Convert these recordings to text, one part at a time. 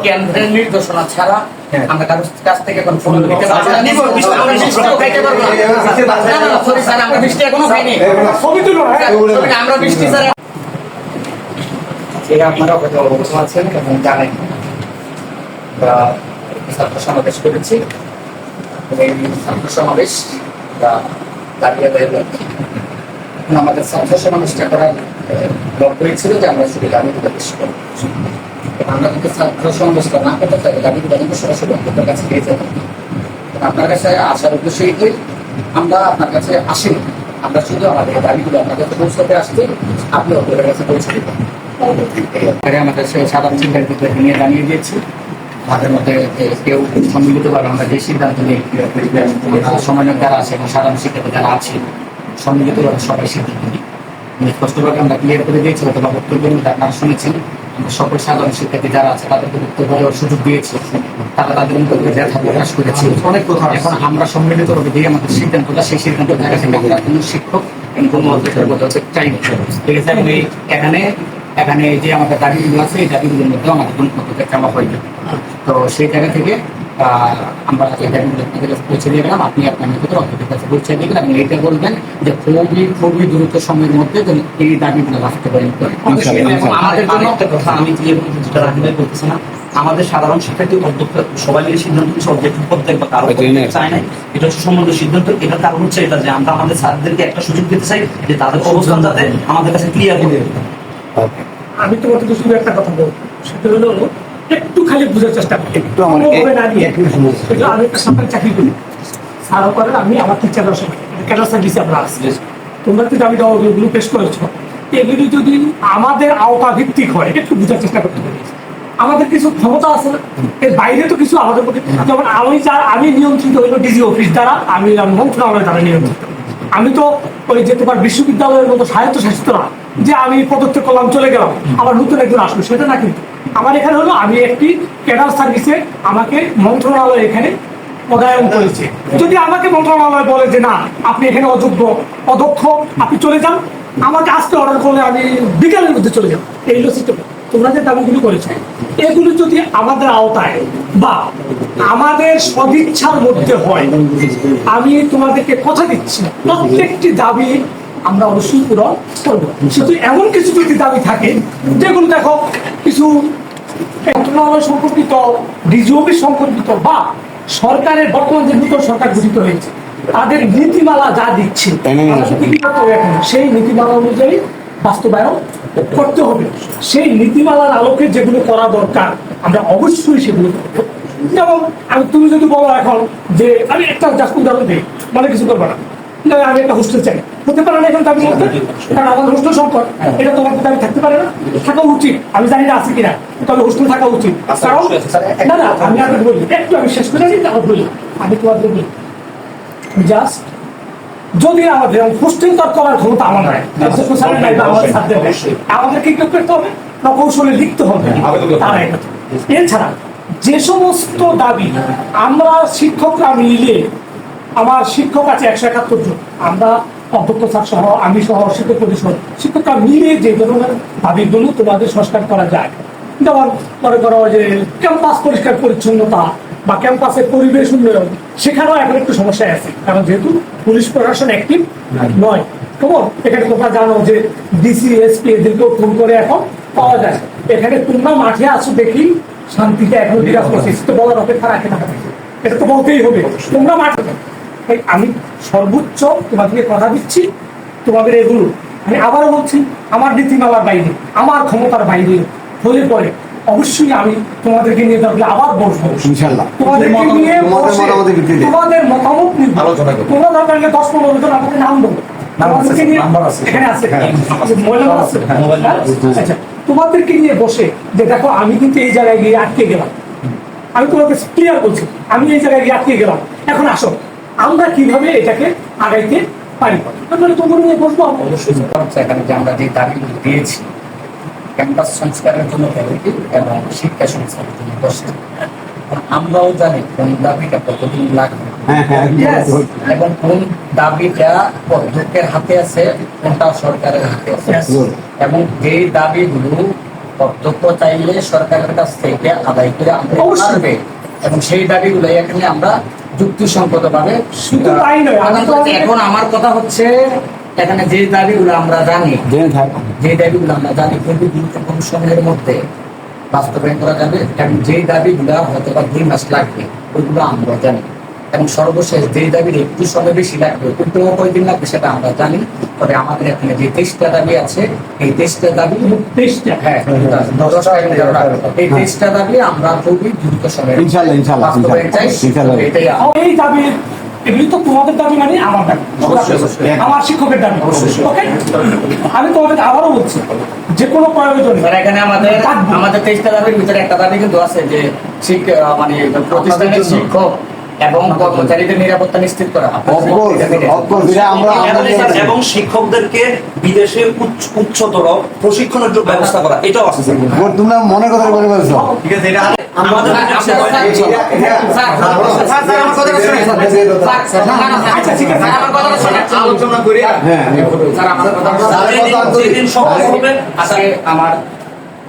কেন্দ্রের নির্দেশনা ছাড়া আমরা কাছ থেকে কোনো ফোন নিতে পারবো না। আমরা বৃষ্টি এখনো খাইনি, আমরা বৃষ্টি স্যার আপনারা হয়তো অবগত আছেন এবং জানেন আমরা ছাত্র সমাবেশ করেছি। এই ছাত্র সমাবেশ দাঁড়িয়ে আমাদের ছাত্র সমাবেশটা করার লক্ষ্য হয়েছিল যে আমরা শুধু দাবিগুলো বেশি করবো। আমরা যদি ছাত্র সমাবেশটা না করতে চাই দাবিগুলো কিন্তু সরাসরি আপনাদের কাছে পেয়ে যাবো। আপনার কাছে আসার উদ্দেশ্য এইটাই, আমরা আপনার কাছে আসিনি, আমরা শুধু আমাদের দাবিগুলো আপনার কাছে পৌঁছাতে আসছি, আপনি আপনাদের কাছে পৌঁছে দেবেন। আমাদের সাধারণ শিক্ষার্থীদের নিয়ে জানিয়ে দিয়েছি, তাদের মধ্যে কেউ সম্মিলিতভাবে আমরা যে সিদ্ধান্ত নিই সমন্বয়ক যারা আছে এবং সাধারণ শিক্ষার্থী যারা আছে সম্মিলিতভাবে সবাই সিদ্ধান্ত নিই। স্পষ্টভাবে আমরা ক্লিয়ার করে দিয়েছি, অথবা বক্তব্য আপনারা শুনেছেন। সকল সাধারণ শিক্ষার্থী যারা আছে তাদেরকে বক্তব্য দেওয়ার সুযোগ দিয়েছে, তারা তাদের মধ্যে ব্যথা প্রকাশ করেছে। অনেক কথা এখন আমরা সম্মিলিতভাবে দিয়ে আমাদের সিদ্ধান্তটা সেই সিদ্ধান্ত জায়গা থেকে আমরা কোনো শিক্ষক কোনো অধ্যক্ষের চাই না। ঠিক আছে, এবং এখানে যে আমাদের দাবিগুলো আছে এই দাবিগুলোর মধ্যেও আমাদের কোনো পদক্ষেপ চাওয়া হয়নি। তো সেই জায়গা থেকে আমরা এই দাবিগুলো আপনাদের কাছে পৌঁছে দিয়ে গেলাম, আপনি আপনার নিজেদের অধ্যক্ষের কাছে পৌঁছে দিয়ে গেলেন এবং এইটা বলবেন যে খুবই দ্রুত সময়ের মধ্যে এই দাবিগুলো বাস্তবায়ন করে। আমাদের জন্য একটা কথা আমি যেটা রাখবে বলতেছি না, আমাদের সাধারণ শিক্ষার্থী অধ্যক্ষ সবাই মিলে সিদ্ধান্ত অবজেক্টিভ করতে বা কারো চায় না, এটা হচ্ছে সম্বন্ধ সিদ্ধান্ত। এটার কারণ হচ্ছে এটা যে আমরা আমাদের স্যারদেরকে একটা সুযোগ দিতে চাই যে তাদের অবস্থান যাতে আমাদের কাছে ক্লিয়ার করে দেবে। আমি তোমাকে শুধু একটা কথা বলবো, সেটা হলো একটু খালি বুঝার চেষ্টা করি। একটু আমি একটা সরকারি চাকরি করি, স্যারও করেন, আমি আমার টিচাররা সবাই ক্যাডার সার্ভিসে আমরা আসছি। তোমরা তো দাবি দেওয়া ওগুলো পেশ করেছো, এগুলি যদি আমাদের আওতা ভিত্তিক হয় একটু বুঝার চেষ্টা করতে পারি। আমাদের কিছু ক্ষমতা আছে না, এর বাইরে তো কিছু আমাদের পক্ষে, যেমন আমি নিয়ন্ত্রিত হইল ডিজি অফিস দ্বারা, আমি মন্ত্রণালয় দ্বারা নিয়ন্ত্রিত। আমি তো ওই যে তোমার বিশ্ববিদ্যালয়ের মতো স্বায়ত্তশাসিত না যে আমি পদত্যাগ করলাম চলে গেলাম আবার নতুন একজন আসলো, সেটা না। কিন্তু আমার এখানে হলো আমি একটি ক্যাডার সার্ভিসে আমাকে মন্ত্রণালয় এখানে পদায়ন করেছে। যদি আমাকে মন্ত্রণালয় বলে যে না আপনি এখানে অযোগ্য অদক্ষ, আপনি চলে যান, আমাকে আসতে অর্ডার করলে আমি বিকালের মধ্যে চলে যাব। এই হলো সিস্টেম। তোমরা যে দাবিগুলো করেছো এগুলো যদি আমাদের আওতায় বা আমাদের সদিচ্ছার মধ্যে হয়, আমি তোমাদেরকে কথা দিচ্ছি প্রত্যেকটি দাবি আমরা অবশ্যই পূরণ করবো। শুধু এমন কিছু যদি দাবি থাকে যেগুলো দেখো কিছু মন্ত্রণালয় সম্পর্কিত, ডিজিওপি সম্পর্কিত বা সরকারের বর্তমান যে নতুন সরকার গঠিত হয়েছে তাদের নীতিমালা যা দিচ্ছে সেই নীতিমালা অনুযায়ী বাস্তবায়ন করতে হবে। সেই নীতিমালার আলোকে যেগুলো করা দরকার আমরা অবশ্যই সেগুলো করবো। যেমন তুমি যদি বলো এখন যে আমি একটা উদাহরণ দিই, মানে কিছু করবো না, আমি একটা হোস্টেল চাই, হতে পারে না এখন দাবি করতে, কারণ আমাদের হোস্টেল সংকট, এটা তোমার দাবি থাকতে পারে না, থাকা উচিত। আমি জানি না আছে কিনা, তবে হোস্টেল থাকা উচিত। কারণ না না আমি আগে বলি, একটু আমি শেষ করে দিই, তারপর বলি। আমি তোমাদের বলি জাস্ট যদি আমাদের হোস্টেল তার করার ক্ষমতা আমাদের আমাদেরকে কি করতে হবে, প্রকৌশলে লিখতে হবে। এছাড়া যে সমস্ত দাবি আমরা শিক্ষকরা মিলে, আমার শিক্ষক আছে 171 জন, আমরা অধ্যক্ষ স্যার সহ আমি সহ শিক্ষক পরিষদ শিক্ষকরা মিলে যে ধরনের দাবিগুলো তোমাদের সংস্কার করা যায়, যেমন মনে করো যে ক্যাম্পাস পরিষ্কার পরিচ্ছন্নতা বা ক্যাম্পাসের পরিবেশ উন্নয়ন, সেখানেও এখন একটু সমস্যায় আছে। কারণ যেহেতু পুলিশ প্রশাসন অ্যাক্টিভ নয়, কেমন এখানে তোমরা জানো যে ডিসি এসপি এদেরকেও ফোন করে এখন পাওয়া যায়। এখানে তোমরা মাঠে আসো দেখি শান্তিতে এখন বিরাজ করছিস, তো বলার অপেক্ষা রাখে না, এটা তো বলতেই হবে তোমরা মাঠে। আমি সর্বোচ্চ তোমাদেরকে কথা দিচ্ছি, তোমাদের এগুলো আমি আবারও বলছি আমার নীতিমালার বাইরে, আমার ক্ষমতার বাইরে হলে পরে অবশ্যই আমি তোমাদেরকে নিয়ে থাকলে আবার বসবো ইনশাআল্লাহ। তোমাদেরকে নিয়ে তোমাদের মতামত নিয়ে আলোচনা করব। তোমরা দরকার হলে 10-15 জন আমাকে নাম দেবো, তোমাদেরকে নিয়ে বসে যে দেখো আমি কিন্তু এই জায়গায় গিয়ে আটকে গেলাম, আমি তোমাকে ক্লিয়ার বলছি আমি এই জায়গায় গিয়ে আটকে গেলাম, এখন আসো আমরা কিভাবে এটাকে আগাইতে পারি, তোমার নিয়ে বসবো। অবশ্যই এখানে যে আমরা যে দাবিগুলো দিয়েছি ক্যাম্পাস সংস্কারের জন্য এবং শিক্ষা সংস্কারের জন্য আমরাও জানি কোন দাবিটা কতদিন লাগবে। Yes. এবং কোন দাবিটা অধ্যক্ষের হাতে আছে, কোনটা সরকারের হাতে আছে। Yes. এবং যেই দাবিগুলো অধ্যক্ষ চাইলে সরকারের কাছ থেকে আদায় করে আনতে অবশ্যই। পারবে, এবং সেই দাবিগুলো এখানে আমরা যুক্তিসঙ্গত ভাবে শুধু তাই নয়, আমি তো এখন আমার কথা হচ্ছে এখানে যে দাবিগুলো আমরা জানি, যে দাবিগুলো আমরা জানি খুবই গুরুত্বপূর্ণ সময়ের মধ্যে বাস্তবায়ন করা যাবে, এবং যেই দাবিগুলো হয়তো বা 2 মাস লাগবে ওইগুলো আমরা জানি, এবং সর্বশেষ যেই দাবির একটু সময় বেশি লাগবে কিন্তু কয়দিন লাগবে সেটা আমরা জানি। তবে আমাদের এখানে যে 23টা দাবি আছে, এই 23টা দাবি, 23টা। হ্যাঁ, এই 23টা দাবি আমরা খুবই দ্রুত সময়ে ইনশাআল্লাহ, বাস্তবায়ন চাই। ইনশাআল্লাহ। এটাই এই দাবি, এগুলি তো তোমাদের দাবি মানে আমার দাবি, অবশ্যই, অবশ্যই। আমার শিক্ষকের দাবি। অবশ্যই। ওকে, আমি তোমাদের আবারও বলছি, যে কোনো প্রয়োজনে স্যার, এখানে আমাদের 23টা দাবির ভিতরে একটা দাবি কিন্তু আছে যে মানে প্রতিষ্ঠানের শিক্ষক এবং কর্মচারীদের নিরাপত্তা নিশ্চিত করা। এবং শিক্ষকদেরকে বিদেশে উচ্চতর প্রশিক্ষণের জন্য ব্যবস্থা করা, এটাও আছে স্যার। তোমরা মনে কথা বলে বলছো ঠিক আছে, এটা আমাদের আলোচনা করি। হ্যাঁ যেদিন সফল হবে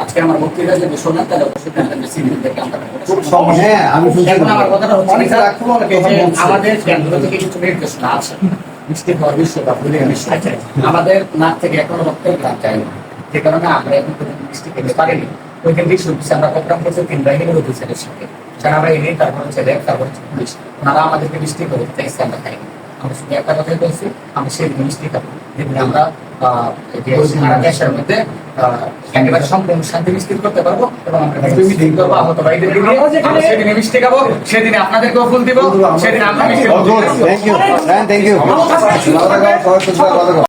আজকে আমার বক্তৃতা যদি শোনেন তাহলে অবশ্যই সিভিল থেকে আমরা হ্যাঁ আমি শুনছি। এখন আমার কথাটা হচ্ছে কি স্যার, যে আমাদের কেন্দ্র থেকে কিছু নির্দেশনা আছে মিষ্টি খাওয়ার বিষয় বা ভুলে আমাদের নাক থেকে এখনো রক্তের গ্রাম যায়নি, যে কারণে আমরা এখন পর্যন্ত মিষ্টি খেতে পারিনি। ওই কেন্দ্রিক সুবিধা আমরা প্রোগ্রাম করছি 3 বাহিনীর অফিসারের সাথে, সেনাবাহিনী, তারপর হচ্ছে র্যাব, তারপর হচ্ছে পুলিশ। ওনারা আমাদেরকে মিষ্টি করে চাইছে, আমরা খাইনি। আমরা শুধু একটা কথাই বলছি, আমি সেই মিষ্টি খাবো যেদিন আমরা সারা দেশের মধ্যে একেবারে সম্পূর্ণ শান্তি নিশ্চিত করতে পারবো, এবং আমরা মিটিং করবো আহত ভাইদেরকে নিয়ে। আমরা সেদিনে মিষ্টি খাবো, সেদিনে আপনাদেরকেও ফুল দিব, সেদিন আমরা মিষ্টি খাবো। Thank you.